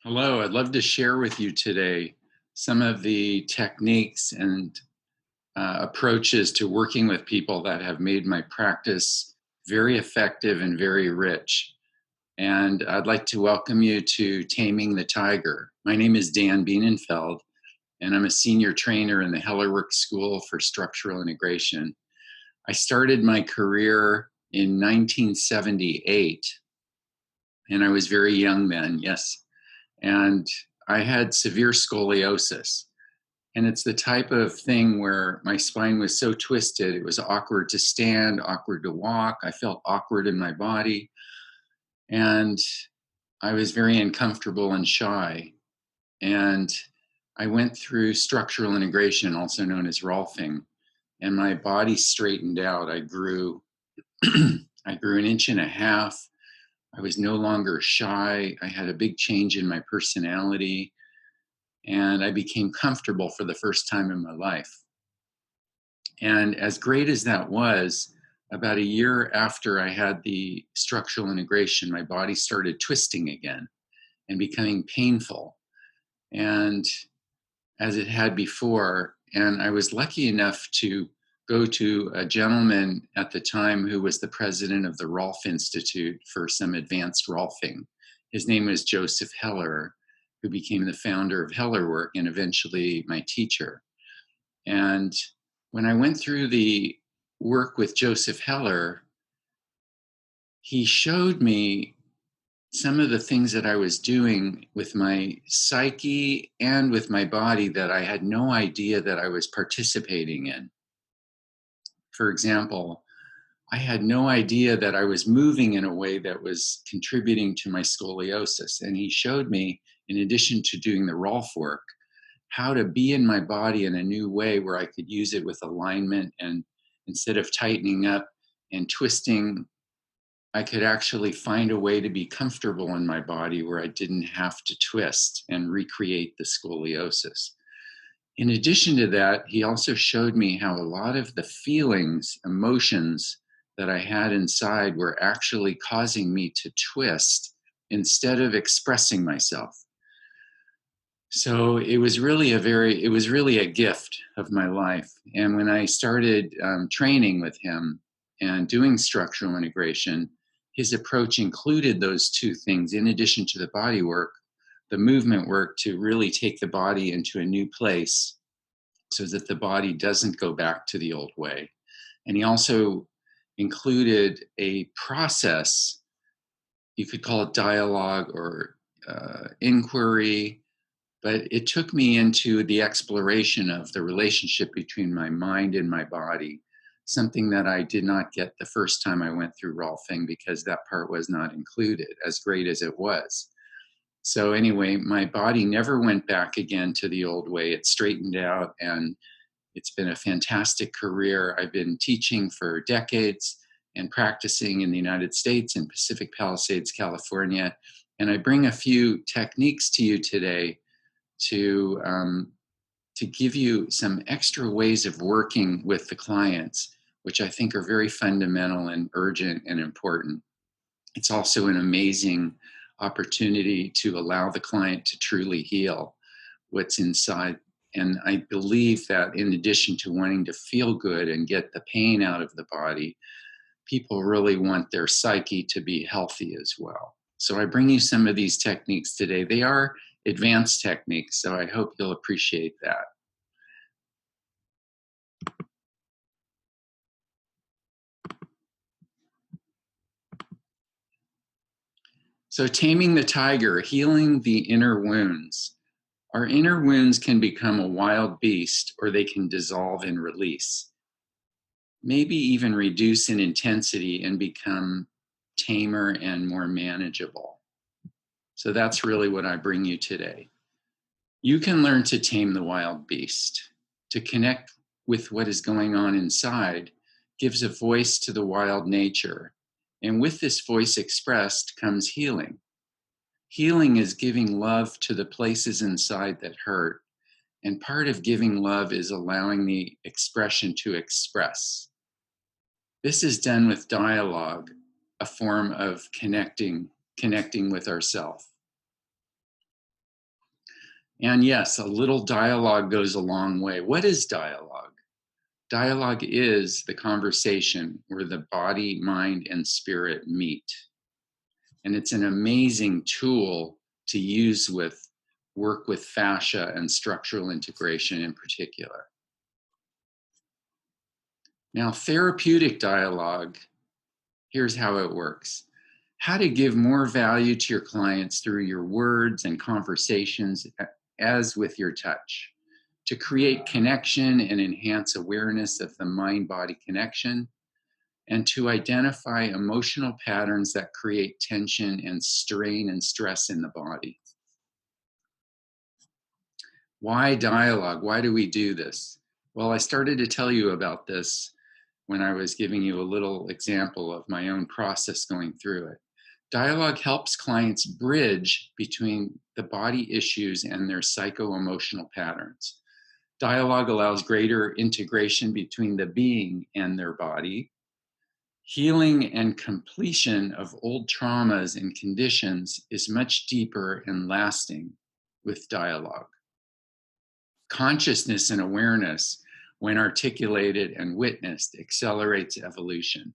Hello, I'd love to share with you today some of the techniques and approaches to working with people that have made my practice very effective and very rich. And I'd like to welcome you to Taming the Tiger. My name is Dan Bienenfeld, and I'm a senior trainer in the Hellerwork School for Structural Integration. I started my career in 1978, and I was very young then, yes. And I had severe scoliosis. And it's the type of thing where my spine was so twisted, it was awkward to stand, awkward to walk. I felt awkward in my body. And I was very uncomfortable and shy. And I went through structural integration, also known as Rolfing, and my body straightened out. I grew I grew an inch and a half. I was no longer shy. I had a big change in my personality, and I became comfortable for the first time in my life. And as great as that was, about a year after I had the structural integration, my body started twisting again and becoming painful, and as it had before. And I was lucky enough to go to a gentleman at the time who was the president of the Rolf Institute for some advanced Rolfing. His name was Joseph Heller, who became the founder of Hellerwork and eventually my teacher. And when I went through the work with Joseph Heller, he showed me some of the things that I was doing with my psyche and with my body that I had no idea that I was participating in. For example, I had no idea that I was moving in a way that was contributing to my scoliosis. And he showed me, in addition to doing the Rolf work, how to be in my body in a new way where I could use it with alignment, and instead of tightening up and twisting, I could actually find a way to be comfortable in my body where I didn't have to twist and recreate the scoliosis. In addition to that, he also showed me how a lot of the feelings, emotions that I had inside were actually causing me to twist instead of expressing myself. So it was really a gift of my life. And when I started training with him and doing structural integration, his approach included those two things in addition to the body work, the movement work, to really take the body into a new place so that the body doesn't go back to the old way. And he also included a process, you could call it dialogue or inquiry, but it took me into the exploration of the relationship between my mind and my body, something that I did not get the first time I went through Rolfing because that part was not included, as great as it was. So anyway, my body never went back again to the old way. It straightened out, and it's been a fantastic career. I've been teaching for decades and practicing in the United States in Pacific Palisades, California. And I bring a few techniques to you today to give you some extra ways of working with the clients, which I think are very fundamental and urgent and important. It's also an amazing opportunity to allow the client to truly heal what's inside. And I believe that in addition to wanting to feel good and get the pain out of the body, people really want their psyche to be healthy as well. So I bring you some of these techniques today. They are advanced techniques, so I hope you'll appreciate that. So taming the tiger, healing the inner wounds. Our inner wounds can become a wild beast, or they can dissolve and release. Maybe even reduce in intensity and become tamer and more manageable. So that's really what I bring you today. You can learn to tame the wild beast. To connect with what is going on inside gives a voice to the wild nature. And with this voice expressed comes healing. Healing is giving love to the places inside that hurt. And part of giving love is allowing the expression to express. This is done with dialogue, a form of connecting with ourself. And yes, a little dialogue goes a long way. What is dialogue? Dialogue is the conversation where the body, mind, and spirit meet. And it's an amazing tool to use with work with fascia and structural integration in particular. Now, therapeutic dialogue, here's how it works. How to give more value to your clients through your words and conversations as with your touch. To create connection and enhance awareness of the mind-body connection, and to identify emotional patterns that create tension and strain and stress in the body. Why dialogue? Why do we do this? Well, I started to tell you about this when I was giving you a little example of my own process going through it. Dialogue helps clients bridge between the body issues and their psycho-emotional patterns. Dialogue allows greater integration between the being and their body. Healing and completion of old traumas and conditions is much deeper and lasting with dialogue. Consciousness and awareness, when articulated and witnessed, accelerates evolution.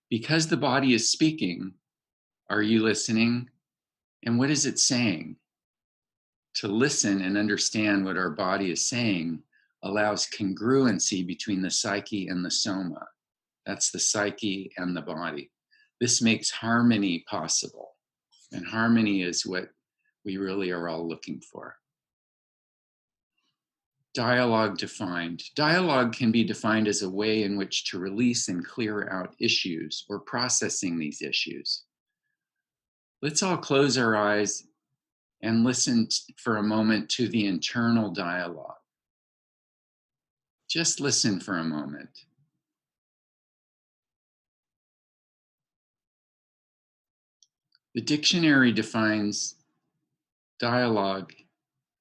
Because the body is speaking, are you listening? And what is it saying? To listen and understand what our body is saying allows congruency between the psyche and the soma. That's the psyche and the body. This makes harmony possible. And harmony is what we really are all looking for. Dialogue defined. Dialogue can be defined as a way in which to release and clear out issues or processing these issues. Let's all close our eyes and listen for a moment to the internal dialogue. Just listen for a moment. The dictionary defines dialogue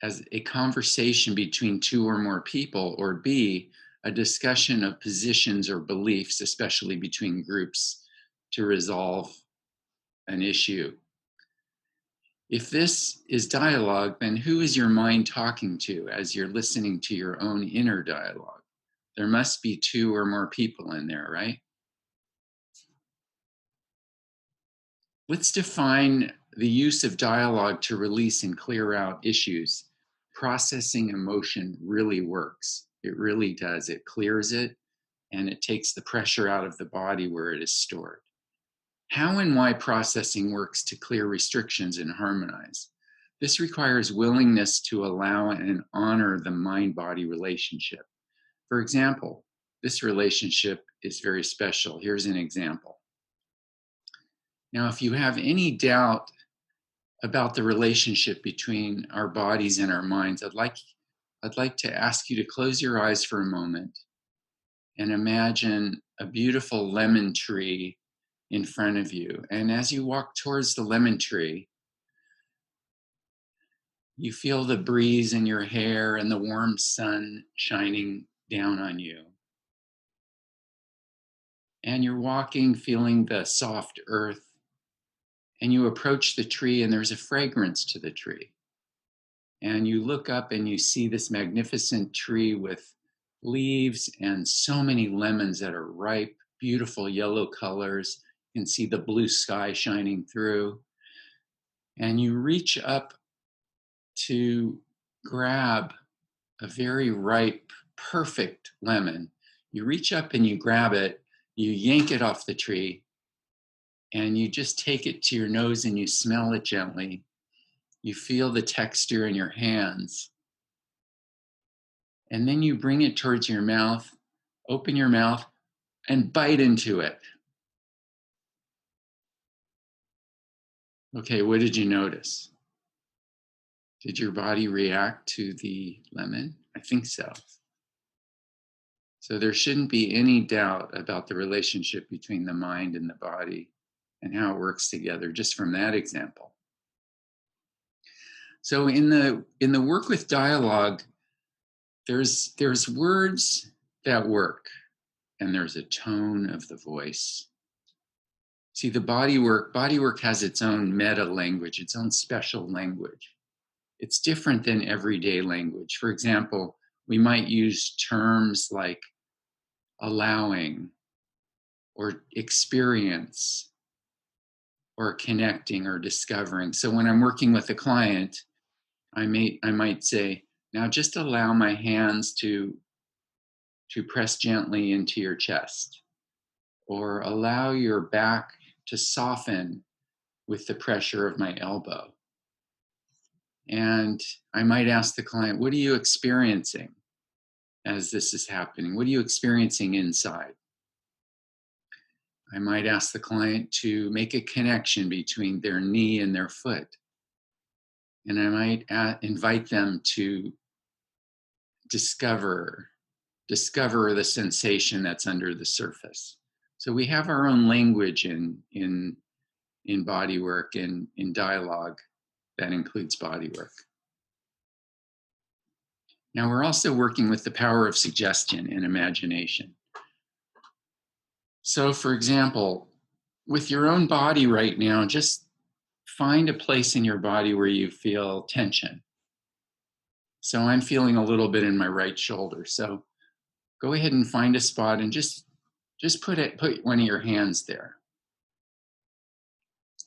as a conversation between two or more people, or B, a discussion of positions or beliefs, especially between groups, to resolve an issue. If this is dialogue, then who is your mind talking to as you're listening to your own inner dialogue? There must be two or more people in there, right? Let's define the use of dialogue to release and clear out issues. Processing emotion really works. It really does. It clears it and it takes the pressure out of the body where it is stored. How and why processing works to clear restrictions and harmonize. This requires willingness to allow and honor the mind-body relationship. For example, this relationship is very special. Here's an example. Now, if you have any doubt about the relationship between our bodies and our minds, I'd like to ask you to close your eyes for a moment and imagine a beautiful lemon tree in front of you. And as you walk towards the lemon tree, you feel the breeze in your hair and the warm sun shining down on you. And you're walking, feeling the soft earth. And you approach the tree and there's a fragrance to the tree. And you look up and you see this magnificent tree with leaves and so many lemons that are ripe, beautiful yellow colors. You can see the blue sky shining through. And you reach up to grab a very ripe, perfect lemon. You reach up and you grab it, you yank it off the tree, and you just take it to your nose and you smell it gently. You feel the texture in your hands. And then you bring it towards your mouth, open your mouth, and bite into it. Okay, what did you notice? Did your body react to the lemon? I think so. So there shouldn't be any doubt about the relationship between the mind and the body and how it works together, just from that example. So in the work with dialogue, there's words that work, and there's a tone of the voice. See, the body work has its own meta language, its own special language. it's different than everyday language. For example, we might use terms like allowing or experience or connecting or discovering. So when I'm working with a client, I might say, now just allow my hands to press gently into your chest, or allow your back to soften with the pressure of my elbow. And I might ask the client, what are you experiencing as this is happening? What are you experiencing inside? I might ask the client to make a connection between their knee and their foot. And I might invite them to discover the sensation that's under the surface. So we have our own language in body work and in dialogue that includes body work. Now we're also working with the power of suggestion and imagination. So for example, with your own body right now, just find a place in your body where you feel tension. So I'm feeling a little bit in my right shoulder. So go ahead and find a spot and just put one of your hands there.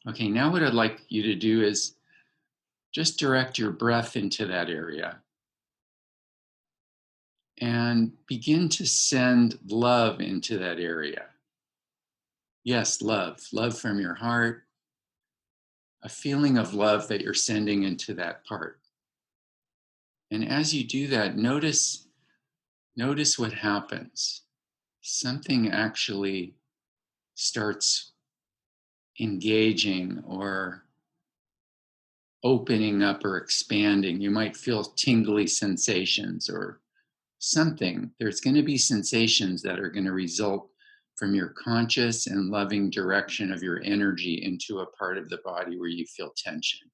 Okay, now what I'd like you to do is just direct your breath into that area and begin to send love into that area. Yes, love from your heart, a feeling of love that you're sending into that part. And as you do that, notice what happens. Something actually starts engaging or opening up or expanding. You might feel tingly sensations or something. There's going to be sensations that are going to result from your conscious and loving direction of your energy into a part of the body where you feel tension.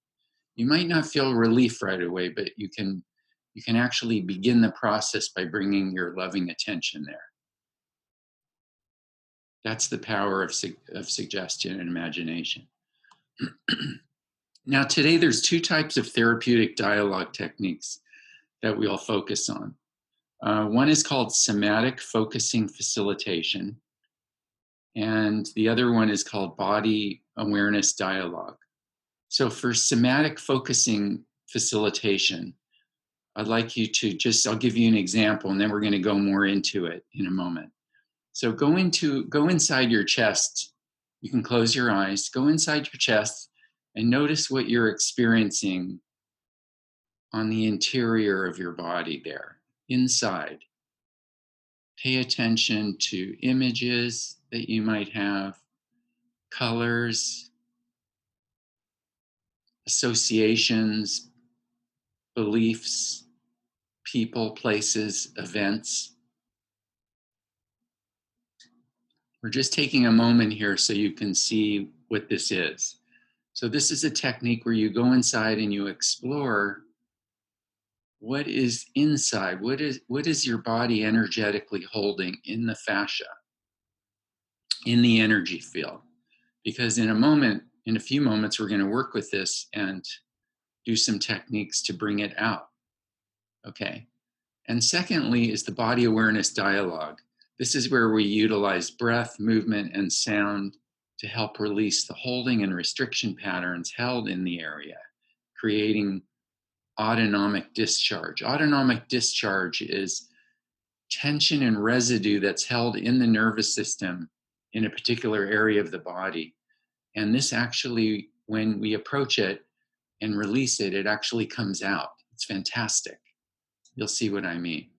You might not feel relief right away, but you can actually begin the process by bringing your loving attention there. That's the power of suggestion and imagination. Now, today there's two types of therapeutic dialogue techniques that we'll focus on. One is called somatic focusing facilitation, and the other one is called body awareness dialogue. So for somatic focusing facilitation, I'd like you to I'll give you an example, and then we're going to go more into it in a moment. So go inside your chest. You can close your eyes, go inside your chest, and notice what you're experiencing on the interior of your body there, inside. Pay attention to images that you might have, colors, associations, beliefs, people, places, events. We're just taking a moment here so you can see what this is. So this is a technique where you go inside and you explore what is inside, what is your body energetically holding in the fascia, in the energy field. Because in a few moments, we're going to work with this and do some techniques to bring it out. Okay. And secondly is the body awareness dialogue. This is where we utilize breath, movement, and sound to help release the holding and restriction patterns held in the area, creating autonomic discharge. Autonomic discharge is tension and residue that's held in the nervous system in a particular area of the body. And this actually, when we approach it and release it, it actually comes out. It's fantastic. You'll see what I mean.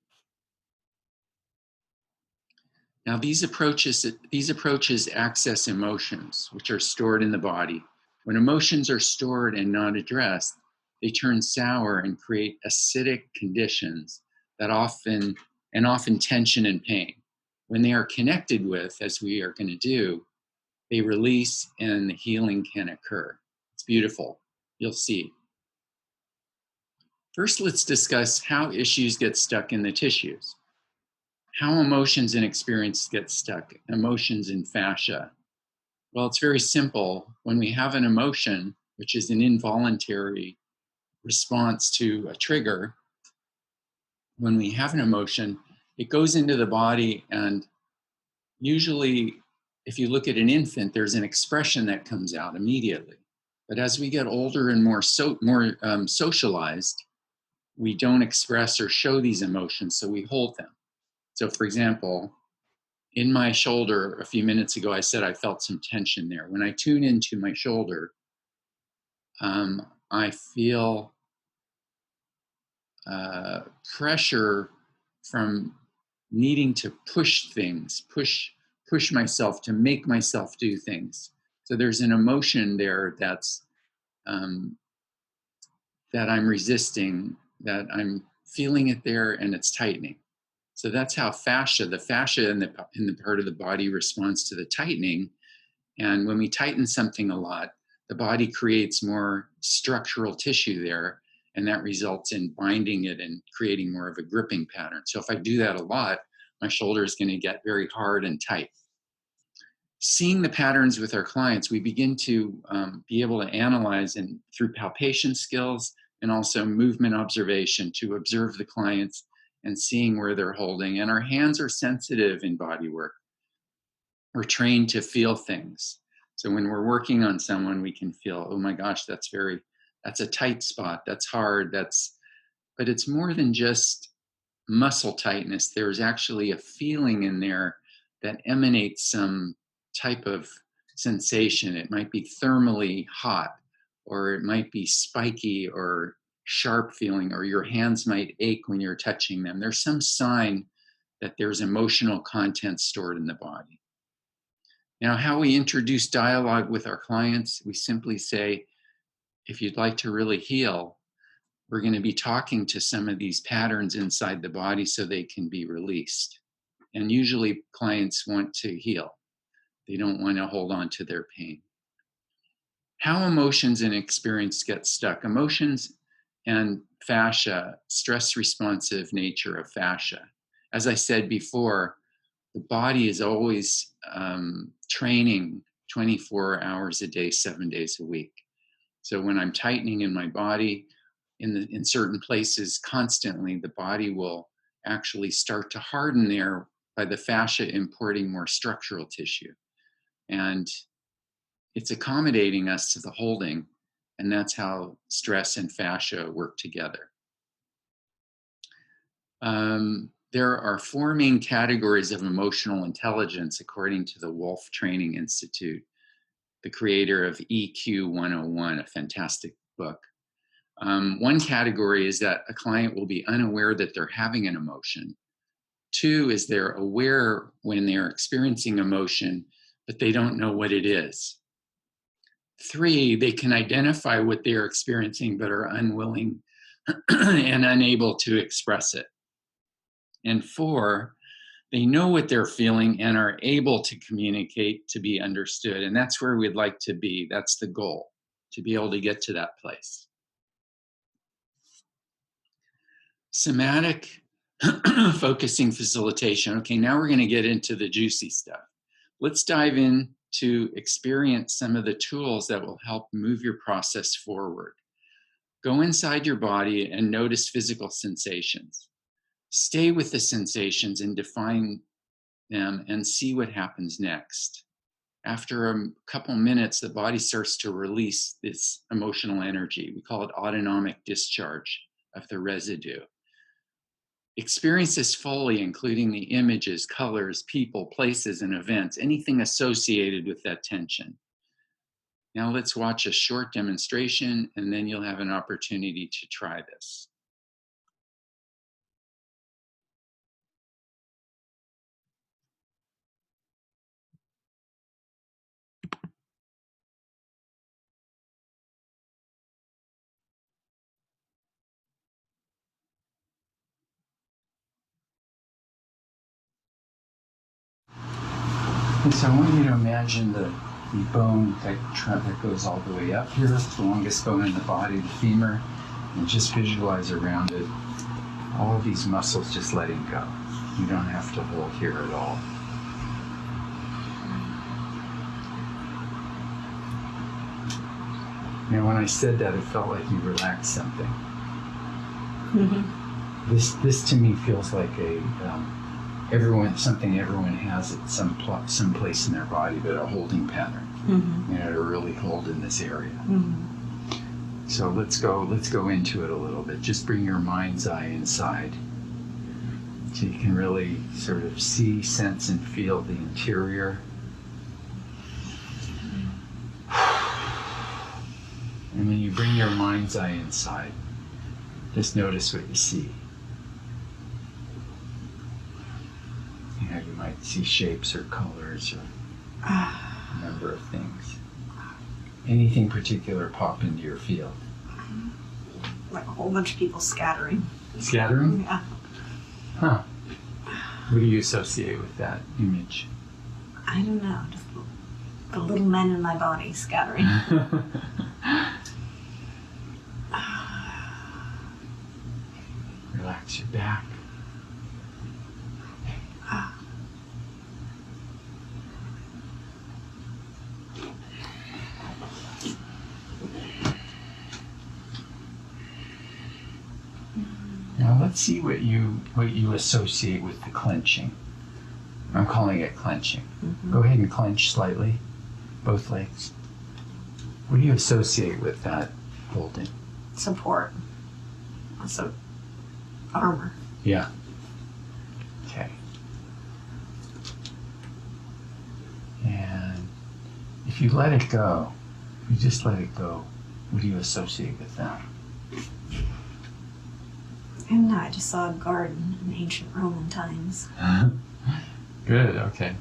Now, these approaches access emotions, which are stored in the body. When emotions are stored and not addressed, they turn sour and create acidic conditions that often tension and pain. When they are connected with, as we are going to do, they release and the healing can occur. It's beautiful. You'll see. First, let's discuss how issues get stuck in the tissues. How emotions and experience get stuck, emotions in fascia. Well, it's very simple. When we have an emotion, which is an involuntary response to a trigger, when we have an emotion, it goes into the body, and usually, if you look at an infant, there's an expression that comes out immediately. But as we get older and more socialized, we don't express or show these emotions, so we hold them. So for example, in my shoulder a few minutes ago, I said I felt some tension there. When I tune into my shoulder, I feel pressure from needing to push things, push myself to make myself do things. So there's an emotion there that's that I'm resisting, that I'm feeling it there, and it's tightening. So that's how the fascia in the part of the body responds to the tightening. And when we tighten something a lot, the body creates more structural tissue there, and that results in binding it and creating more of a gripping pattern. So if I do that a lot, my shoulder is going to get very hard and tight. Seeing the patterns with our clients, we begin to be able to analyze, and through palpation skills and also movement observation, to observe the clients and seeing where they're holding. And our hands are sensitive in body work. We're trained to feel things. So when we're working on someone, we can feel, oh my gosh, that's a tight spot, that's hard, but it's more than just muscle tightness. There's actually a feeling in there that emanates some type of sensation. It might be thermally hot, or it might be spiky or sharp feeling, or your hands might ache when you're touching them. There's some sign that there's emotional content stored in the body. Now, how we introduce dialogue with our clients, we simply say, if you'd like to really heal, we're going to be talking to some of these patterns inside the body so they can be released. And usually clients want to heal. They don't want to hold on to their pain. How emotions and experience get stuck. Emotions and fascia, stress responsive nature of fascia. As I said before, the body is always training 24 hours a day, 7 days a week. So when I'm tightening in my body, in certain places constantly, the body will actually start to harden there by the fascia importing more structural tissue. And it's accommodating us to the holding, and that's how stress and fascia work together. There are 4 main categories of emotional intelligence, according to the Wolf Training Institute, the creator of EQ 101, a fantastic book. One category is that a client will be unaware that they're having an emotion. 2 is they're aware when they're experiencing emotion, but they don't know what it is. 3, they can identify what they're experiencing, but are unwilling and unable to express it. And 4, they know what they're feeling and are able to communicate to be understood. And that's where we'd like to be. That's the goal, to be able to get to that place. Somatic focusing facilitation. Okay, now we're going to get into the juicy stuff. Let's dive in to experience some of the tools that will help move your process forward. Go inside your body and notice physical sensations. Stay with the sensations and define them and see what happens next. After a couple minutes, the body starts to release this emotional energy. We call it autonomic discharge of the residue. Experience this fully, including the images, colors, people, places, and events, anything associated with that tension. Now let's watch a short demonstration, and then you'll have an opportunity to try this. And so I want you to imagine the bone that goes all the way up here, the longest bone in the body, the femur, and just visualize around it all of these muscles just letting go. You don't have to hold here at all. Now, when I said that, it felt like you relaxed something. Mm-hmm. This to me feels like something everyone has at some place in their body, but a holding pattern. Mm-hmm. To really hold in this area. Mm-hmm. So let's go into it a little bit. Just bring your mind's eye inside, so you can really sort of see, sense, and feel the interior. And when you bring your mind's eye inside, just notice what you see. You might see shapes or colors or a number of things. Anything particular pop into your field? Like a whole bunch of people scattering. Scattering? Yeah. Huh. What do you associate with that image? I don't know. Just the little men in my body scattering. Relax your back. Now let's see what you associate with the clenching. I'm calling it clenching. Mm-hmm. Go ahead and clench slightly, both legs. What do you associate with that holding? Support. So, armor. Yeah. Okay. And if you let it go, if you just let it go, what do you associate with that? I don't know, I just saw a garden in ancient Roman times. Good, okay.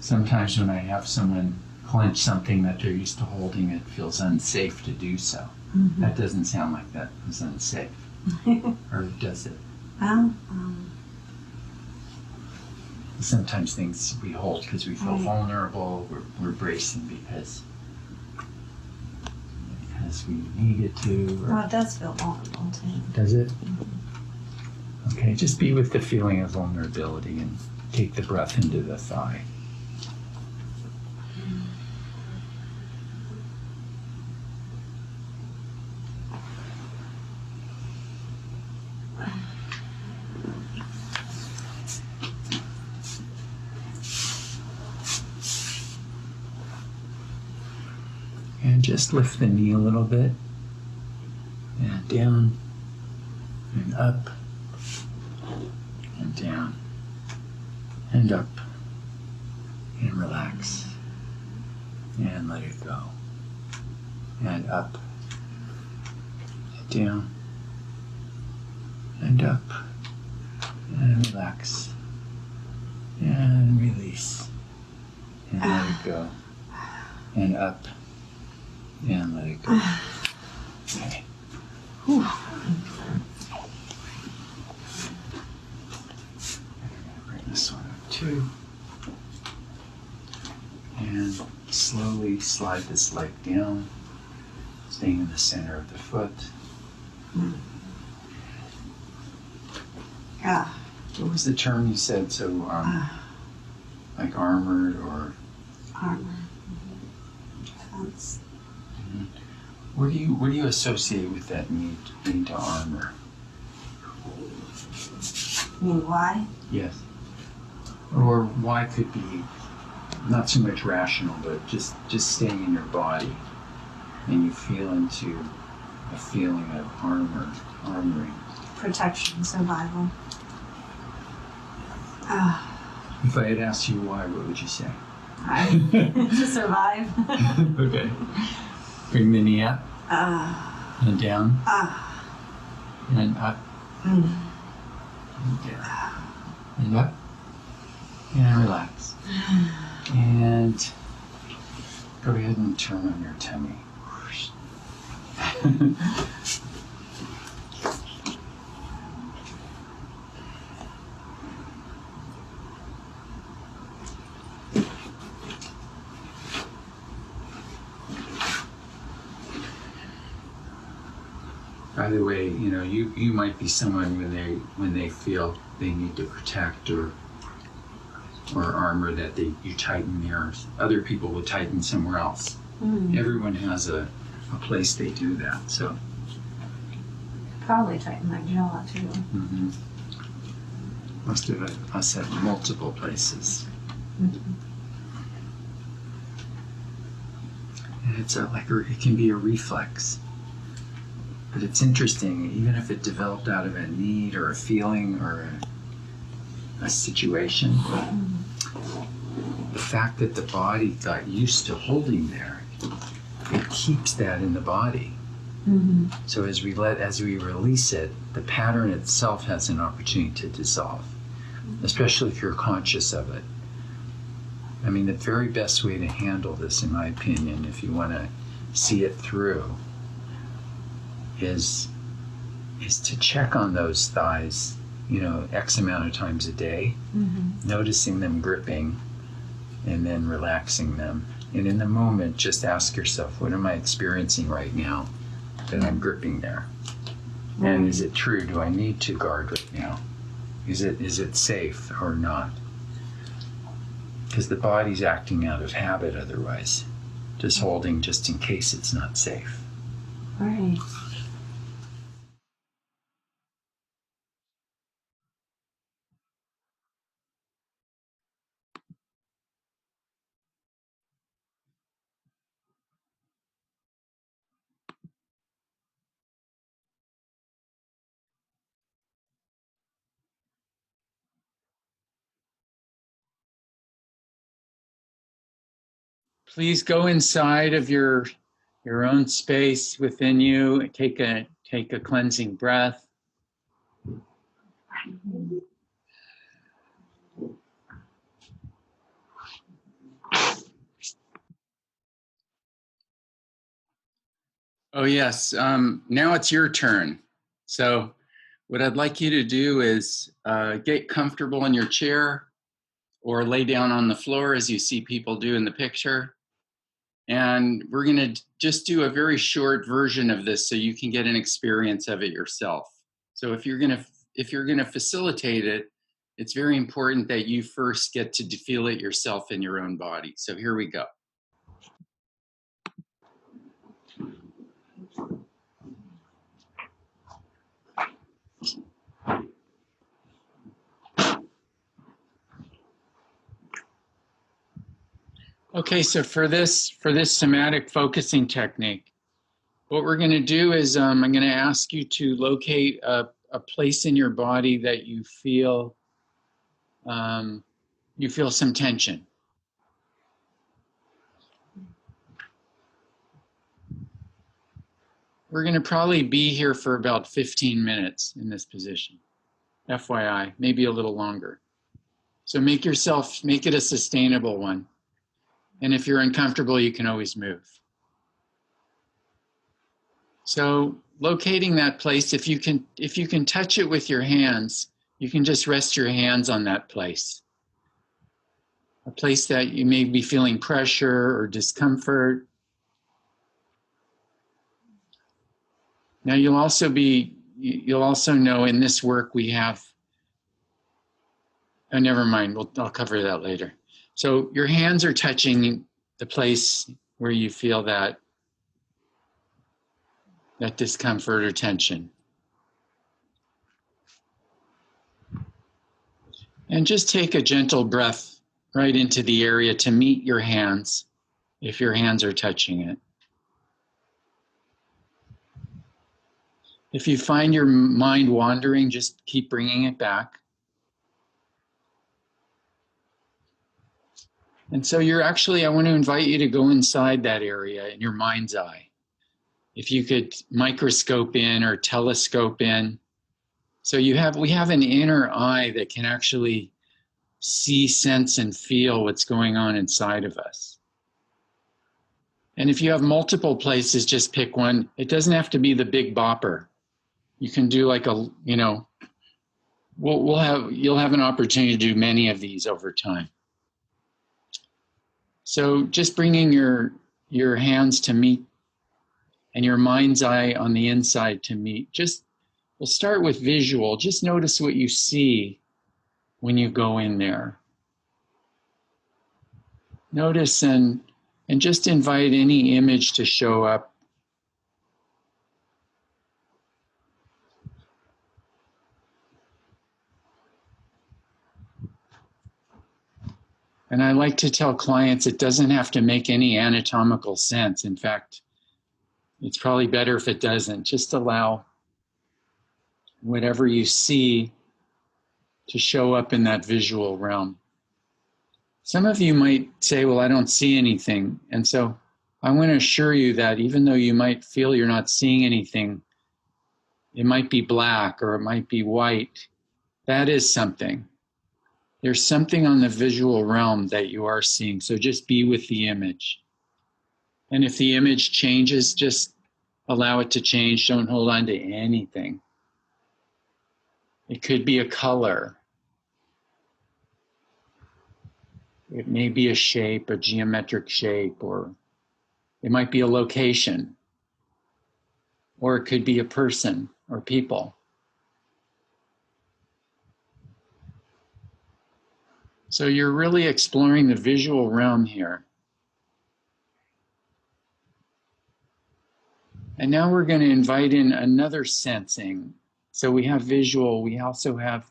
Sometimes when I have someone clench something that they're used to holding, it feels unsafe to do so. Mm-hmm. That doesn't sound like that was unsafe. Or does it? Well, Sometimes things we hold because we feel right. vulnerable, we're bracing because we needed to. well, it does feel vulnerable too. Does it? Mm-hmm. Okay, just be with the feeling of vulnerability and take the breath into the thigh. And just lift the knee a little bit, and down, and up, and down, and up, and relax, and let it go, and up, and down, and up, and relax, and release, and let it go, and up, and let it go. Okay. Whew. Bring this one up too. And slowly slide this leg down, staying in the center of the foot. What was the term you said? So, like armored or? Armor. Defense. What do you associate with that need to armor? You mean why? Yes. Or why could be not so much rational, but just staying in your body, and you feel into a feeling of armoring. Protection, survival. If I had asked you why, what would you say? To survive. Okay. Bring the knee up and down and up and down and up and relax. And go ahead and turn on your tummy. By the way, you might be someone when they feel they need to protect or or armor that you tighten there. Other people will tighten somewhere else. Everyone has a place they do that. So Probably tighten my jaw too. most of us have multiple places. And it's it can be a reflex. But it's interesting, even if it developed out of a need or a feeling or a situation, the fact that the body got used to holding there, it keeps that in the body. So as we release it, the pattern itself has an opportunity to dissolve, especially if you're conscious of it. I mean, the very best way to handle this, in my opinion, if you want to see it through, is to check on those thighs, X amount of times a day, noticing them gripping and then relaxing them. And in the moment, just ask yourself, what am I experiencing right now that I'm gripping there? And is it true? Do I need to guard right now? Is it safe or not? Because the body's acting out of habit otherwise, just holding just in case it's not safe. Right. Please go inside of your own space within you. Take a cleansing breath. Oh yes, now it's your turn. So what I'd like you to do is get comfortable in your chair or lay down on the floor as you see people do in the picture. And we're going to just do a very short version of this so you can get an experience of it yourself. So if you're going to facilitate it, it's very important that you first get to feel it yourself in your own body. So here we go. Okay, so for this somatic focusing technique, what we're going to do is I'm going to ask you to locate a place in your body that you feel some tension. We're going to probably be here for about 15 minutes in this position. FYI, maybe a little longer. So make it a sustainable one. And if you're uncomfortable, you can always move. So locating that place, if you can touch it with your hands, you can just rest your hands on that place. A place that you may be feeling pressure or discomfort. Now you'll also know in this work we have, oh, never mind, I'll cover that later. So your hands are touching the place where you feel that discomfort or tension. And just take a gentle breath right into the area to meet your hands, if your hands are touching it. If you find your mind wandering, just keep bringing it back. And so I want to invite you to go inside that area in your mind's eye. If you could microscope in or telescope in. So we have an inner eye that can actually see, sense, and feel what's going on inside of us. And if you have multiple places, just pick one. It doesn't have to be the big bopper. You can do you'll have an opportunity to do many of these over time. So just bringing your hands to meet and your mind's eye on the inside to meet. We'll start with visual. Just notice what you see when you go in there. Notice and just invite any image to show up. And I like to tell clients it doesn't have to make any anatomical sense. In fact, it's probably better if it doesn't. Just allow whatever you see to show up in that visual realm. Some of you might say, well, I don't see anything. And so I want to assure you that even though you might feel you're not seeing anything, it might be black or it might be white. That is something. There's something on the visual realm that you are seeing. So just be with the image. And if the image changes, just allow it to change. Don't hold on to anything. It could be a color. It may be a shape, a geometric shape, or it might be a location, or it could be a person or people. So you're really exploring the visual realm here. And now we're going to invite in another sensing. So we have visual, we also have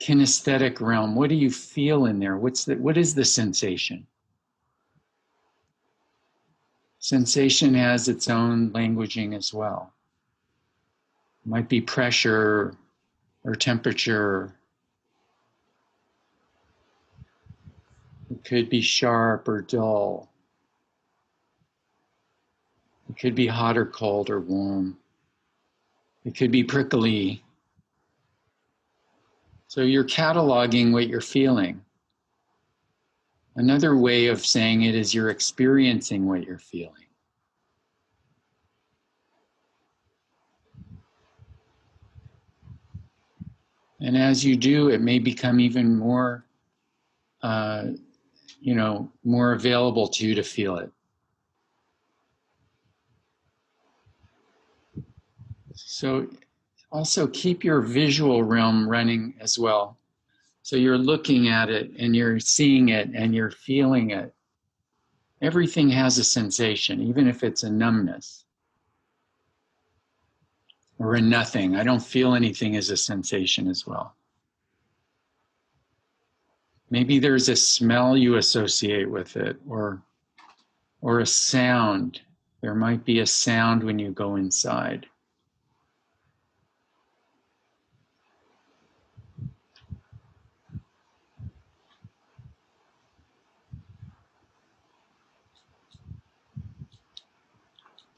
kinesthetic realm. What do you feel in there? What is the sensation? Sensation has its own languaging as well. It might be pressure or temperature. It could be sharp or dull. It could be hot or cold or warm. It could be prickly. So you're cataloging what you're feeling. Another way of saying it is you're experiencing what you're feeling. And as you do, it may become even more, more available to you to feel it. So also keep your visual realm running as well. So you're looking at it and you're seeing it and you're feeling it. Everything has a sensation, even if it's a numbness or a nothing. I don't feel anything as a sensation as well. Maybe there's a smell you associate with it, or a sound. There might be a sound when you go inside.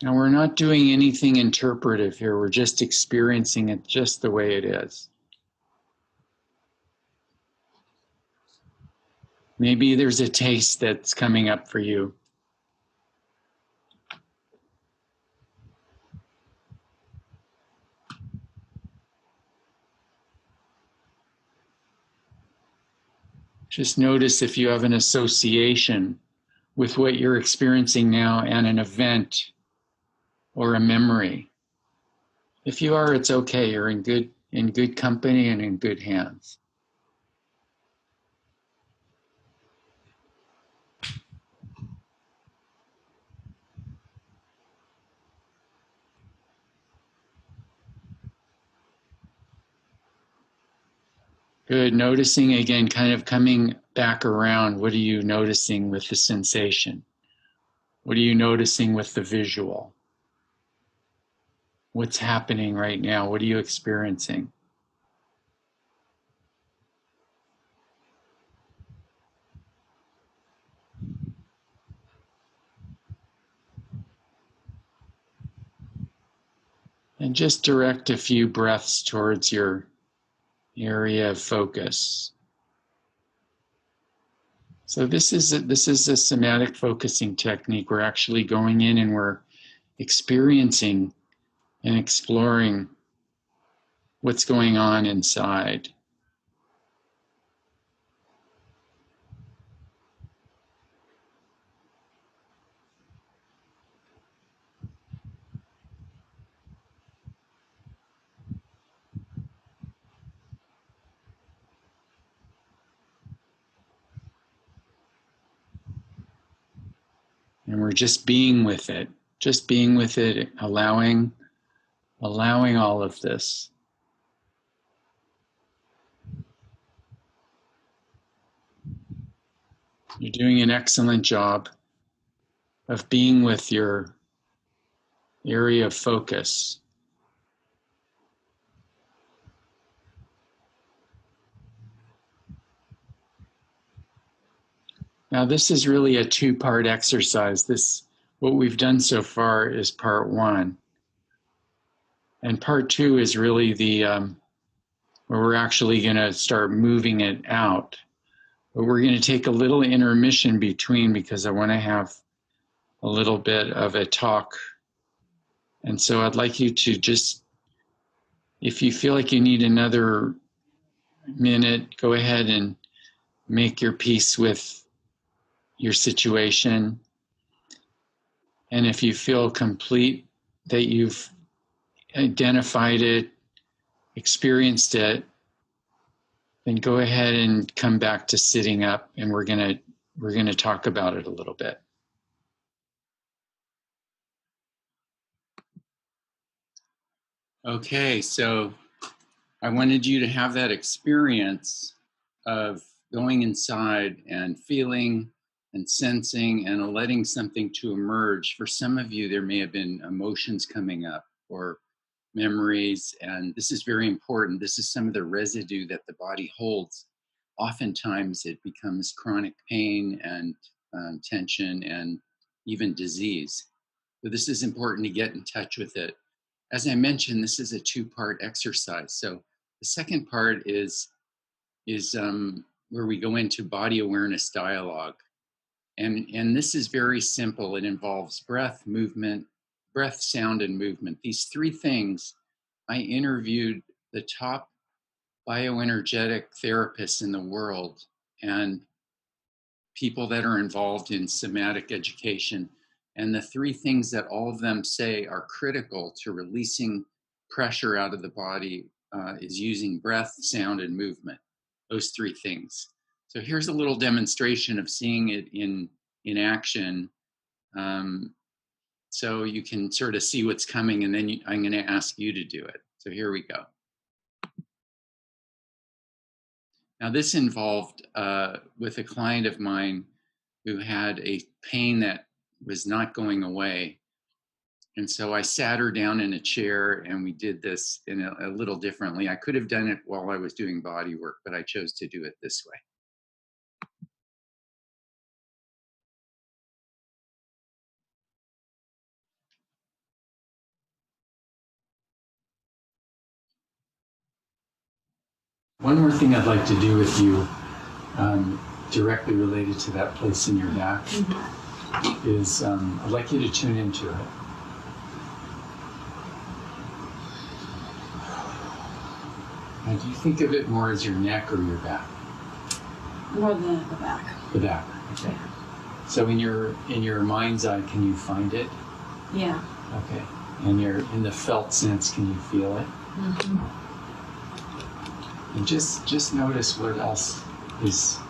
Now, we're not doing anything interpretive here. We're just experiencing it just the way it is. Maybe there's a taste that's coming up for you. Just notice if you have an association with what you're experiencing now and an event or a memory. If you are, it's okay. You're in good company and in good hands. Good. Noticing again, kind of coming back around. What are you noticing with the sensation? What are you noticing with the visual? What's happening right now? What are you experiencing? And just direct a few breaths towards your area of focus. So this is a somatic focusing technique. We're actually going in and we're experiencing and exploring what's going on inside. And we're just being with it, allowing all of this. You're doing an excellent job of being with your area of focus. Now, this is really a two-part exercise. What we've done so far is part one. And part two is really where we're actually going to start moving it out. But we're going to take a little intermission between because I want to have a little bit of a talk. And so I'd like you to just, if you feel like you need another minute, go ahead and make your peace with your situation. And if you feel complete that you've identified it, experienced it, then go ahead and come back to sitting up, and we're gonna talk about it a little bit. Okay, so I wanted you to have that experience of going inside and feeling and sensing and letting something to emerge. For some of you, there may have been emotions coming up or memories, and this is very important. This is some of the residue that the body holds. Oftentimes it becomes chronic pain and tension and even disease. So this is important to get in touch with it. As I mentioned, this is a two-part exercise. So the second part is where we go into body awareness dialogue. And this is very simple. It involves breath, movement, breath, sound, and movement. These three things, I interviewed the top bioenergetic therapists in the world and people that are involved in somatic education. And the three things that all of them say are critical to releasing pressure out of the body is using breath, sound, and movement. Those three things. So here's a little demonstration of seeing it in action. So you can sort of see what's coming, and then I'm going to ask you to do it. So here we go. Now this involved with a client of mine who had a pain that was not going away. And so I sat her down in a chair and we did this in a little differently. I could have done it while I was doing body work, but I chose to do it this way. One more thing I'd like to do with you, directly related to that place in your back, is I'd like you to tune into it. Now, do you think of it more as your neck or your back? More the back. The back, okay. Yeah. So in your mind's eye, can you find it? Yeah. Okay. And in the felt sense, can you feel it? Mm-hmm. And just notice what else is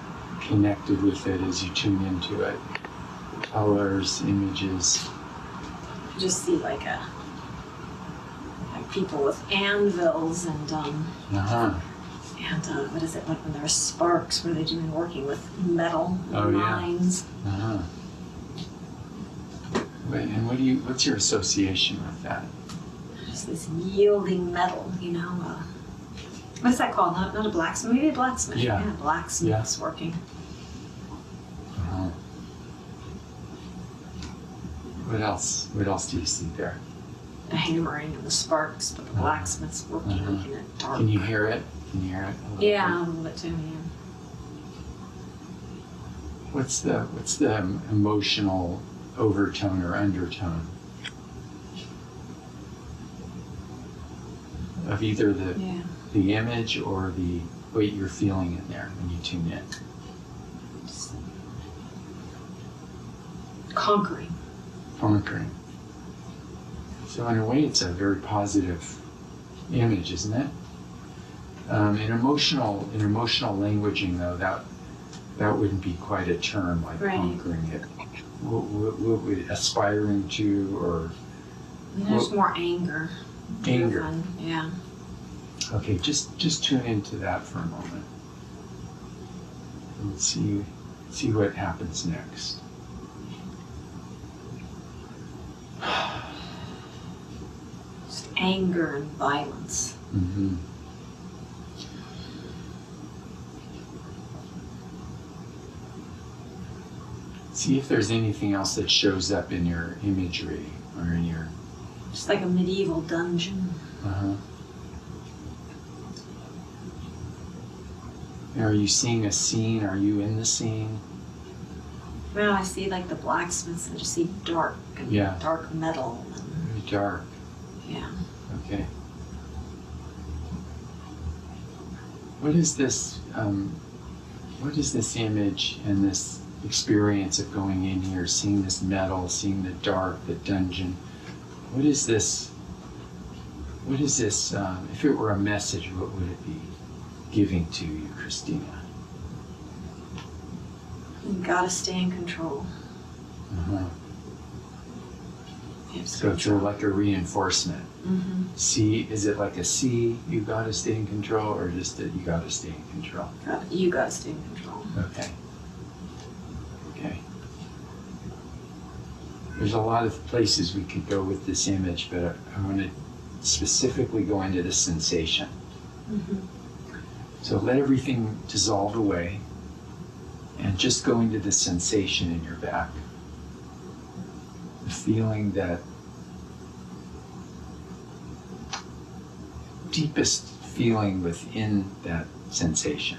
connected with it as you tune into it. Colors, images. Just see like people with anvils and what is it? When there's sparks, where they're doing working with metal lines. Yeah. And what's your association with that? Just this yielding metal, you know. What's that called? Not a blacksmith, maybe a blacksmith. Yeah, blacksmiths working. What else? What else do you see there? The hammering and the sparks, but the blacksmiths working in it dark. Can you hear it? Yeah, a little bit too. Yeah. What's the emotional overtone or undertone of either the image or the what you're feeling in there when you tune in? Conquering. So in a way, it's a very positive image, isn't it? In emotional languaging, though, that wouldn't be quite a term like Right. conquering it. What would aspiring to, or There's more anger. anger? Driven. Yeah. Okay, just tune into that for a moment and see what happens next. Just anger and violence. Mm-hmm. See if there's anything else that shows up in your imagery or in your... Just like a medieval dungeon. Uh-huh. Are you seeing a scene? Are you in the scene? Well, I see like the blacksmiths, and I just see dark and Yeah. dark metal. And, Very dark. yeah. Okay. What is this image and this experience of going in here, seeing this metal, seeing the dark, the dungeon? What is this, if it were a message, what would it be giving to you, Christina? You gotta stay in control. Uh-huh. You have to So it's like a reinforcement. Mm-hmm. C, is it like a C, you gotta stay in control, or just that you gotta stay in control? You gotta stay in control. Okay. Okay. There's a lot of places we could go with this image, but I want to specifically go into the sensation. Mm-hmm. So let everything dissolve away and just go into the sensation in your back. The feeling, that deepest feeling within that sensation.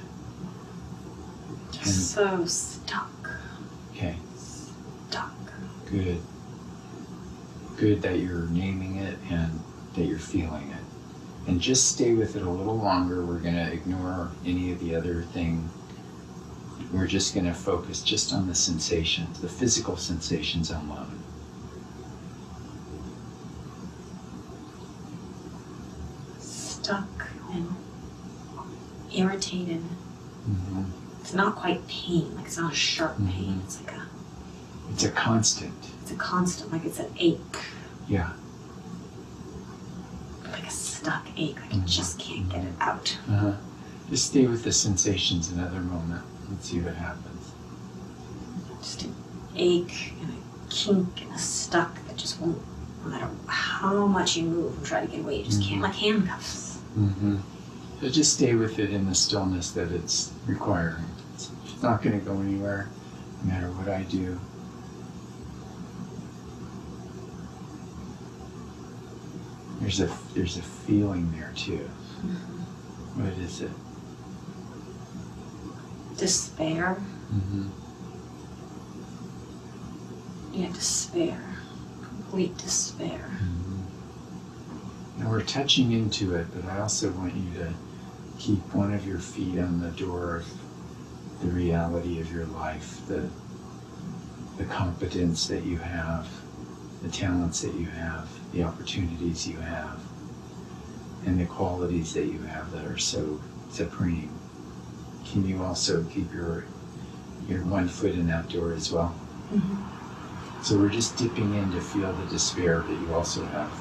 Just so stuck. Okay, Stuck. good. Good that you're naming it and that you're feeling it. And just stay with it a little longer. We're going to ignore any of the other thing. We're just going to focus just on the sensations, the physical sensations alone. Stuck and irritated. Mm-hmm. It's not quite pain, like it's not a sharp pain. It's like It's a constant. it's a constant, like it's an ache. Yeah. Like a stuck ache, like you just can't get it out. Uh-huh. Just stay with the sensations another moment and see what happens. Just an ache and a kink and a stuck that just won't, no matter how much you move and try to get away, you just can't, like handcuffs. Mm-hmm. So just stay with it in the stillness that it's requiring. It's not going to go anywhere, no matter what I do. There's a feeling there too. Mm-hmm. What is it? Despair. Mm-hmm. Yeah, despair. Complete despair. And we're touching into it, but I also want you to keep one of your feet on the door of the reality of your life, the competence that you have, the talents that you have, the opportunities you have, and the qualities that you have that are so supreme. Can you also keep your one foot in that door as well? Mm-hmm. So we're just dipping in to feel the despair, but you also have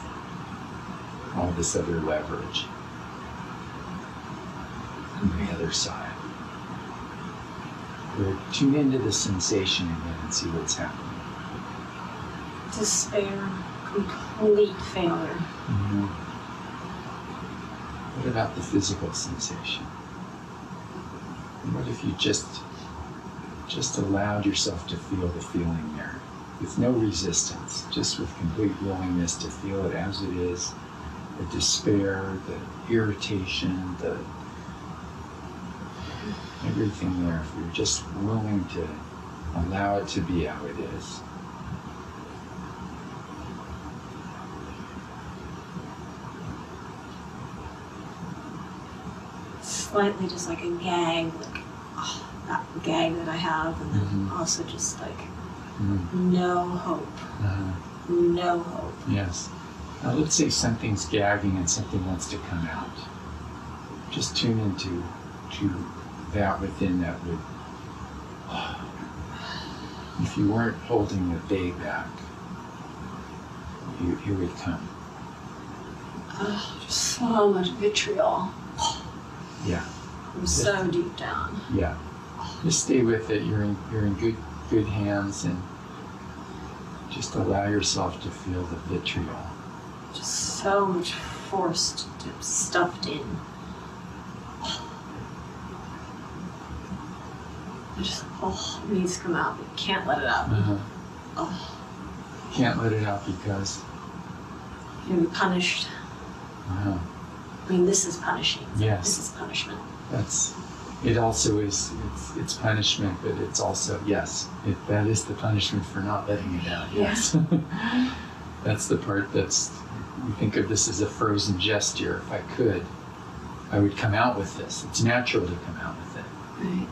all this other leverage on the other side. We'll tune into the sensation again and see what's happening. Despair. Complete failure. Mm-hmm. What about the physical sensation? And what if you just allowed yourself to feel the feeling there, with no resistance, just with complete willingness to feel it as it is, the despair, the irritation, the everything there, if you're just willing to allow it to be how it is. Slightly just like a gag, like that gag that I have, and then also just like no hope. No hope. Yes. Now let's say something's gagging and something wants to come out. Just tune into that within that would If you weren't holding the bay back, it would come. Oh, just so much vitriol. Yeah. From so deep down. Yeah. Just stay with it. You're in good hands, and just allow yourself to feel the vitriol. Just so much forced, stuffed in. It just it needs to come out, but you can't let it out. Can't let it out because you're gonna be punished. I mean, this is punishing. Yes. This is punishment. It also is, it's punishment, but it's also, yes, that is the punishment for not letting it out, yes. Yeah. That's the part you think of this as a frozen gesture. If I could, I would come out with this. It's natural to come out with it. Right.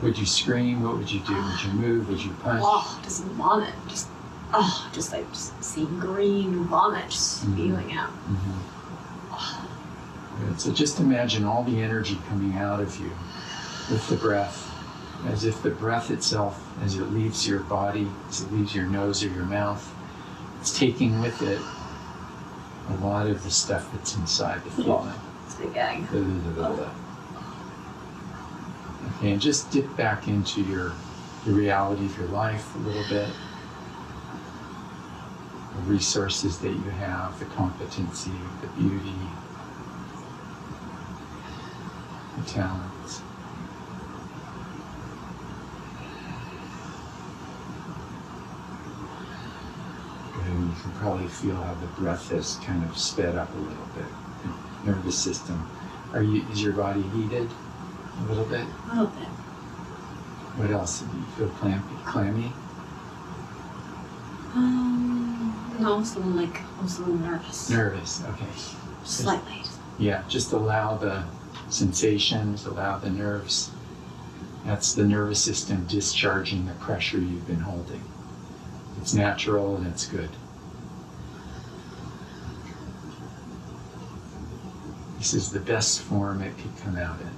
Would you scream? What would you do? Would you move? Would you punch? Just vomit. Just seeing green vomit, just spewing out. Good. So just imagine all the energy coming out of you with the breath, as if the breath itself, as it leaves your body, as it leaves your nose or your mouth, it's taking with it a lot of the stuff that's inside the feeling. It's a gag. Okay, and just dip back into the reality of your life a little bit. The resources that you have, the competency, the beauty, the talents. And you can probably feel how the breath has kind of sped up a little bit. The nervous system. Is your body heated a little bit? A little bit. What else? Do you feel clammy? No, I'm still nervous. Nervous, okay. Slightly. Yeah, just allow the sensations, allow the nerves. That's the nervous system discharging the pressure you've been holding. It's natural and it's good. This is the best form it could come out in.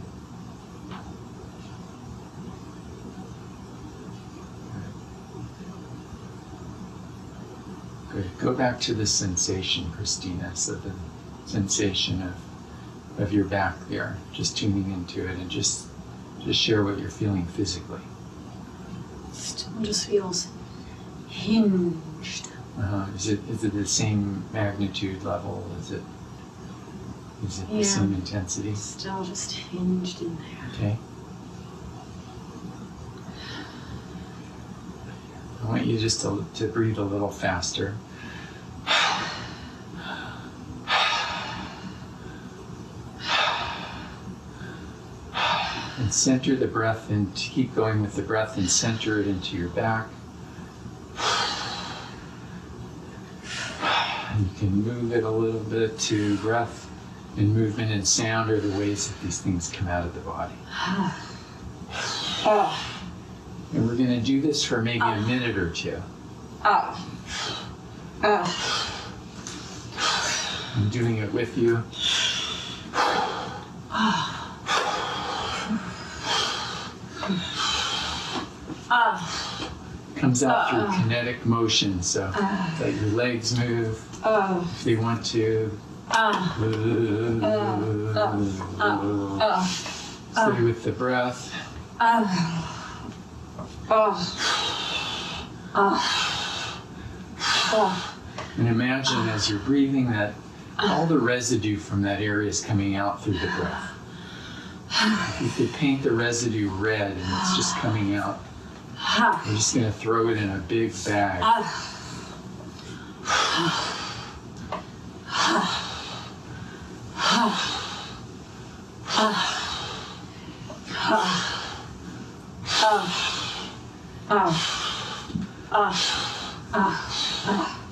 Good. Go back to the sensation, Christina. So the sensation of your back there, just tuning into it, and just share what you're feeling physically. Still just feels hinged. Is it the same magnitude level? Is it the same intensity? Still just hinged in there. Okay. I want you just to breathe a little faster. And center the breath, and keep going with the breath and center it into your back. And you can move it a little bit to breath and movement and sound are the ways that these things come out of the body. And we're going to do this for maybe a minute or two. I'm doing it with you. Comes out through kinetic motion, so let your legs move if they want to. Stay with the breath. And imagine as you're breathing that all the residue from that area is coming out through the breath. You could paint the residue red and it's just coming out. We're just going to throw it in a big bag.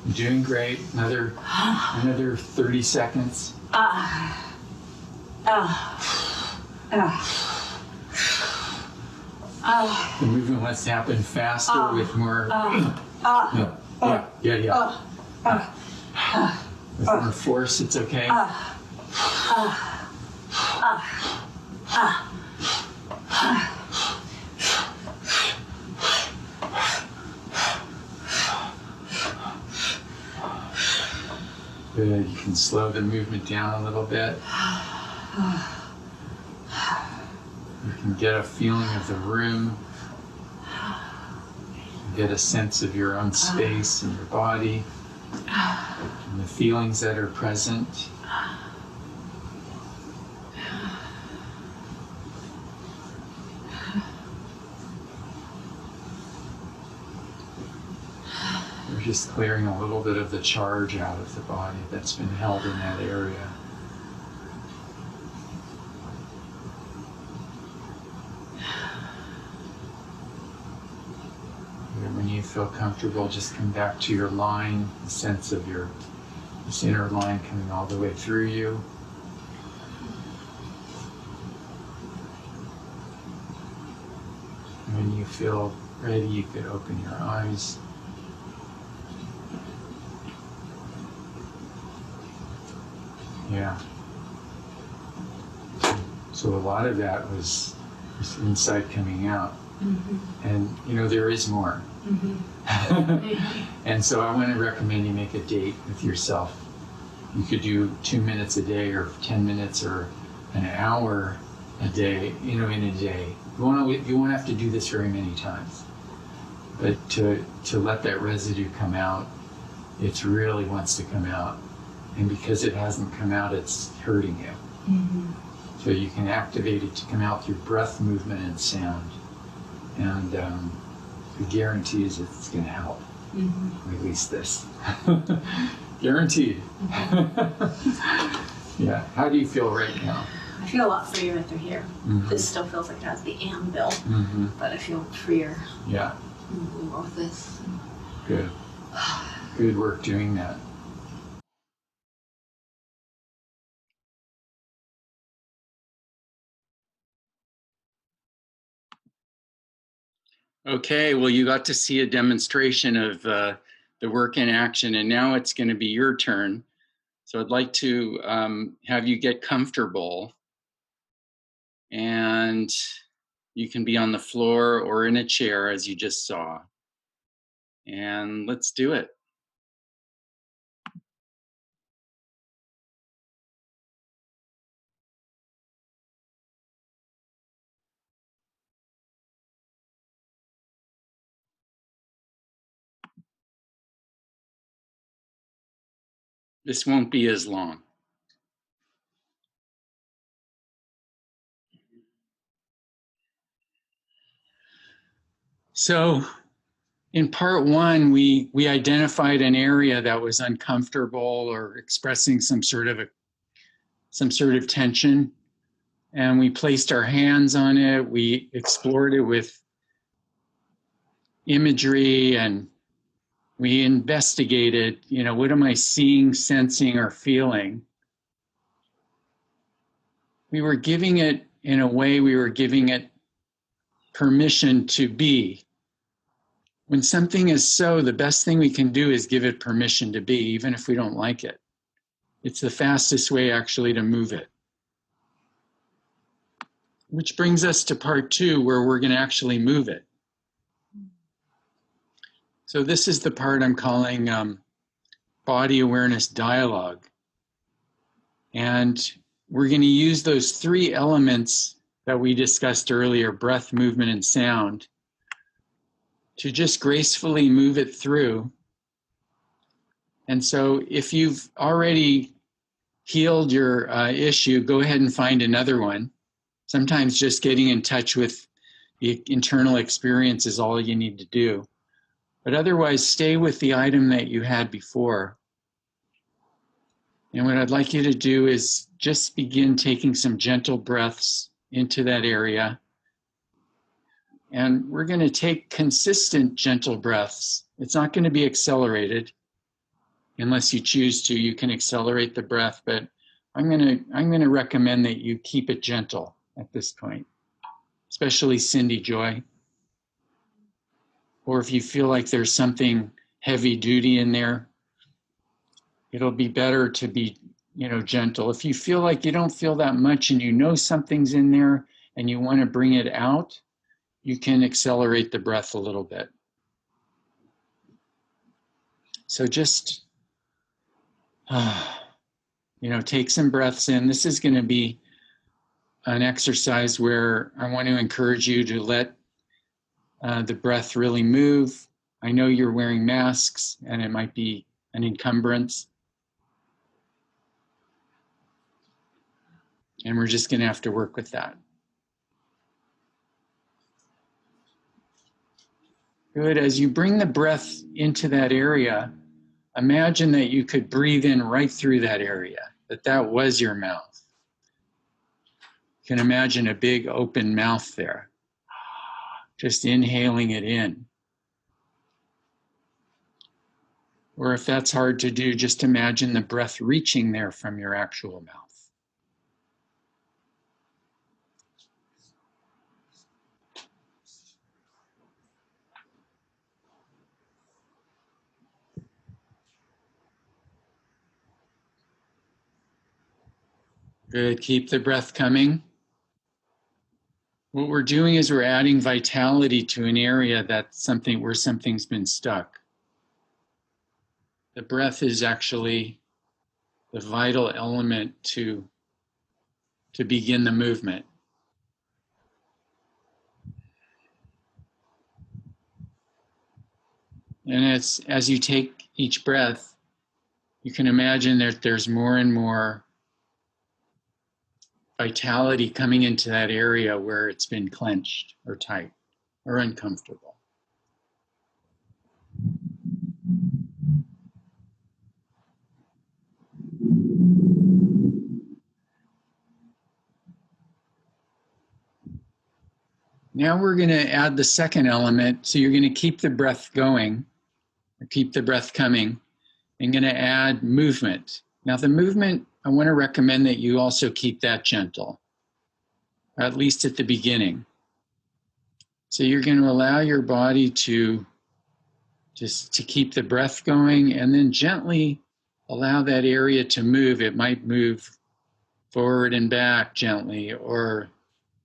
You're doing great. Another 30 seconds. The movement wants to happen faster with more. Yeah. With more force, it's okay. Good. You can slow the movement down a little bit. You can get a feeling of the room. Get a sense of your own space and your body and the feelings that are present. We're just clearing a little bit of the charge out of the body that's been held in that area. When you feel comfortable, just come back to your line, the sense of this inner line coming all the way through you. When you feel ready, you could open your eyes. Yeah. So a lot of that was this insight coming out. Mm-hmm. And you know, there is more. Mm-hmm. And so I want to recommend you make a date with yourself. You could do 2 minutes a day or 10 minutes or an hour a day, you know, in a day. You won't have to do this very many times. But to let that residue come out, it really wants to come out. And because it hasn't come out, it's hurting you. Mm-hmm. So you can activate it to come out through breath, movement, and sound. And the guarantee is it's going to help. Mm-hmm. Release this. Guaranteed. Mm-hmm. Yeah. How do you feel right now? I feel a lot freer right through here. Mm-hmm. This still feels like it has the anvil, mm-hmm. but I feel freer. Yeah. More with this. Good. Good work doing that. Okay, well, you got to see a demonstration of the work in action, and now it's going to be your turn. So I'd like to have you get comfortable, and you can be on the floor or in a chair, as you just saw. And let's do it. This won't be as long. So in part one, we identified an area that was uncomfortable or expressing some sort of tension, and we placed our hands on it. We explored it with imagery, and we investigated, you know, what am I seeing, sensing, or feeling? We were giving it, in a way, we were giving it permission to be. When something is so, the best thing we can do is give it permission to be, even if we don't like it. It's the fastest way actually to move it. Which brings us to part two, where we're going to actually move it. So this is the part I'm calling body awareness dialogue. And we're going to use those three elements that we discussed earlier, breath, movement, and sound, to just gracefully move it through. And so if you've already healed your issue, go ahead and find another one. Sometimes just getting in touch with the internal experience is all you need to do. But otherwise, stay with the item that you had before. And what I'd like you to do is just begin taking some gentle breaths into that area. And we're going to take consistent, gentle breaths. It's not going to be accelerated. Unless you choose to, you can accelerate the breath, but I'm going to recommend that you keep it gentle at this point, especially Cindy Joy. Or if you feel like there's something heavy duty in there, it'll be better to be, you know, gentle. If you feel like you don't feel that much and you know something's in there and you want to bring it out, you can accelerate the breath a little bit. So just Take some breaths in. This is going to be an exercise where I want to encourage you to let the breath really move. I know you're wearing masks and it might be an encumbrance. And we're just going to have to work with that. Good. As you bring the breath into that area, imagine that you could breathe in right through that area, that was your mouth. You can imagine a big open mouth there, just inhaling it in. Or if that's hard to do, just imagine the breath reaching there from your actual mouth. Good. Keep the breath coming. What we're doing is we're adding vitality to an area where something's been stuck. The breath is actually the vital element to begin the movement. And as you take each breath, you can imagine that there's more and more vitality coming into that area where it's been clenched or tight or uncomfortable. Now we're going to add the second element. So you're going to keep the breath going, or keep the breath coming, and going to add movement. Now the movement, I want to recommend that you also keep that gentle, at least at the beginning. So you're going to allow your body to keep the breath going and then gently allow that area to move. It might move forward and back gently, or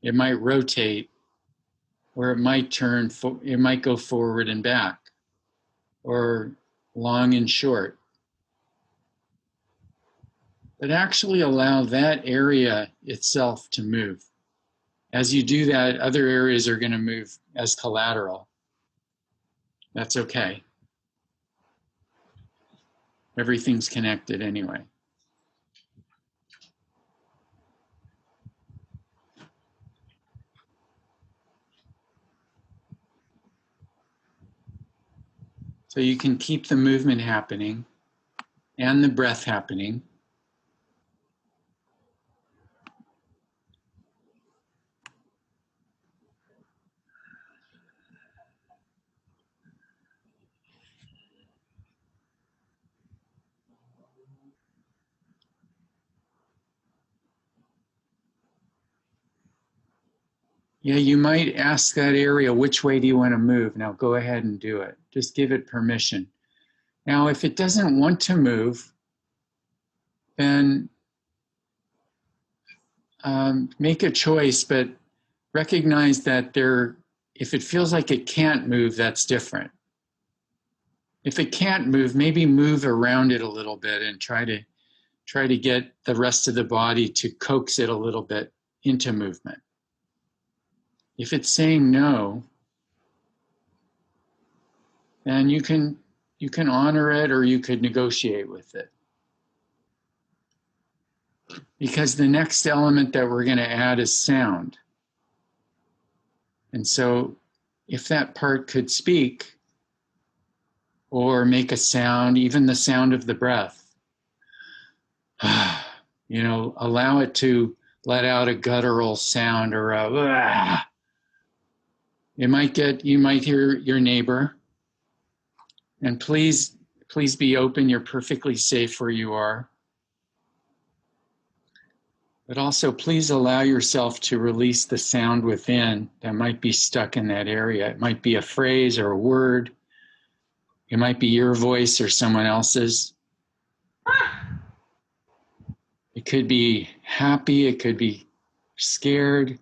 it might rotate, or it might it might go forward and back, or long and short. But actually allow that area itself to move. As you do that, other areas are going to move as collateral. That's okay. Everything's connected anyway. So you can keep the movement happening and the breath happening. Yeah, you might ask that area, which way do you want to move? Now go ahead and do it. Just give it permission. Now, if it doesn't want to move, then make a choice, but recognize that if it feels like it can't move, that's different. If it can't move, maybe move around it a little bit and try to get the rest of the body to coax it a little bit into movement. If it's saying no, then you can honor it or you could negotiate with it. Because the next element that we're going to add is sound. And so if that part could speak or make a sound, even the sound of the breath, allow it to let out a guttural sound or you might hear your neighbor. And please be open. You're perfectly safe where you are. But also, please allow yourself to release the sound within that might be stuck in that area. It might be a phrase or a word. It might be your voice or someone else's. It could be happy. It could be scared.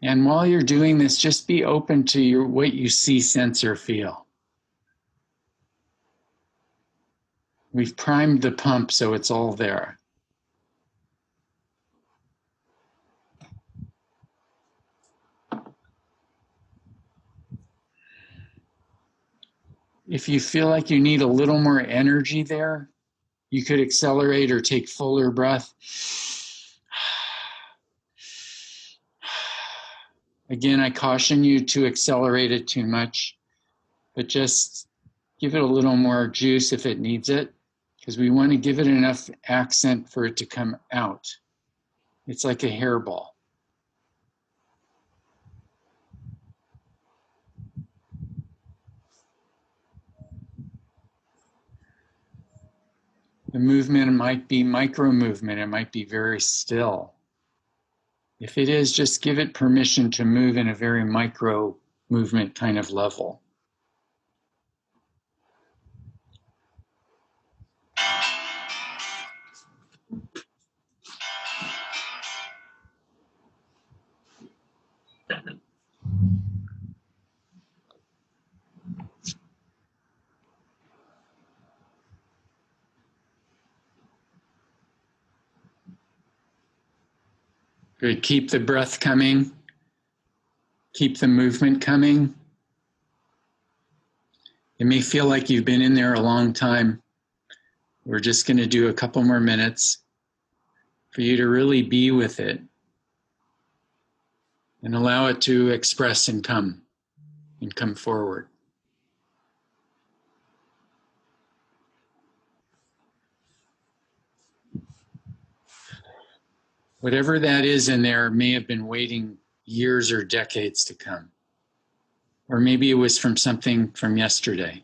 And while you're doing this, just be open to what you see, sense, or feel. We've primed the pump, so it's all there. If you feel like you need a little more energy there, you could accelerate or take fuller breath. Again, I caution you to accelerate it too much, but just give it a little more juice if it needs it, because we want to give it enough accent for it to come out. It's like a hairball. The movement might be micro movement. It might be very still. If it is, just give it permission to move in a very micro movement kind of level. Good. Keep the breath coming. Keep the movement coming. It may feel like you've been in there a long time. We're just going to do a couple more minutes for you to really be with it and allow it to express and come forward. Whatever that is in there may have been waiting years or decades to come. Or maybe it was from something from yesterday.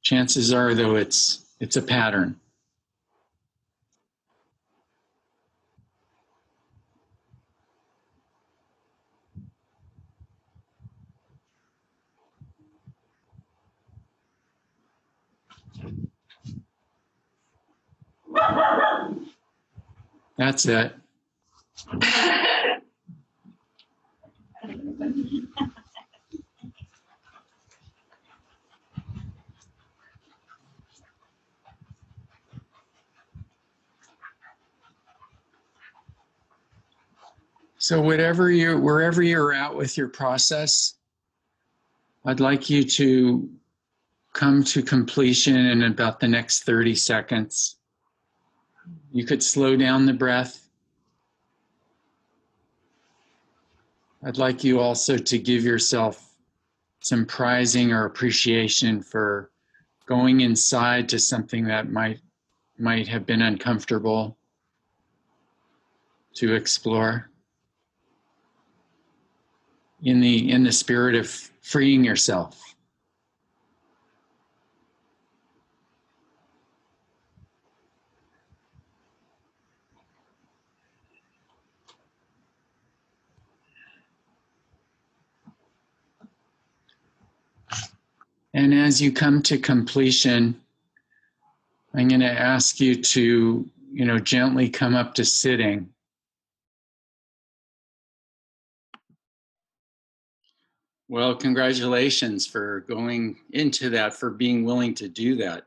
Chances are, though, it's a pattern. That's it. So wherever you're at with your process, I'd like you to come to completion in about the next 30 seconds. You could slow down the breath. I'd like you also to give yourself some prizing or appreciation for going inside to something that might have been uncomfortable to explore in the spirit of freeing yourself. And as you come to completion, I'm going to ask you to, gently come up to sitting. Well, congratulations for going into that, for being willing to do that.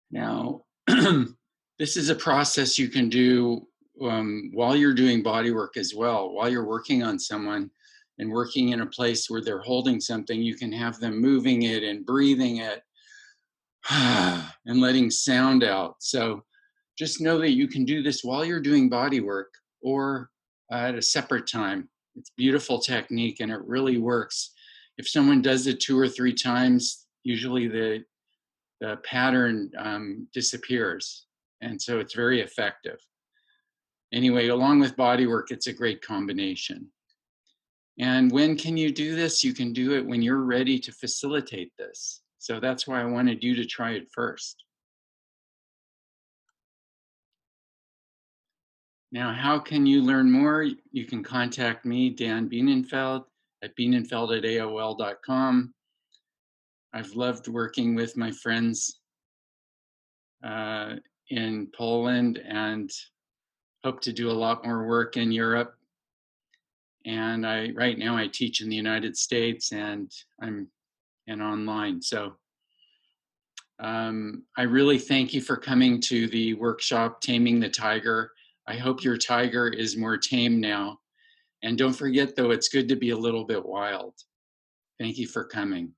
Now, this is a process you can do while you're doing body work as well. While you're working on someone and working in a place where they're holding something, you can have them moving it and breathing it and letting sound out. So just know that you can do this while you're doing body work or at a separate time. It's a beautiful technique and it really works. If someone does it 2 or 3 times, usually the pattern disappears. And so it's very effective. Anyway, along with body work, it's a great combination. And when can you do this? You can do it when you're ready to facilitate this. So that's why I wanted you to try it first. Now, how can you learn more? You can contact me, Dan Bienenfeld, at bienenfeld@aol.com. I've loved working with my friends in Poland and hope to do a lot more work in Europe. And right now I teach in the United States, and I'm online. So I really thank you for coming to the workshop, Taming the Tiger. I hope your tiger is more tame now. And don't forget, though, it's good to be a little bit wild. Thank you for coming.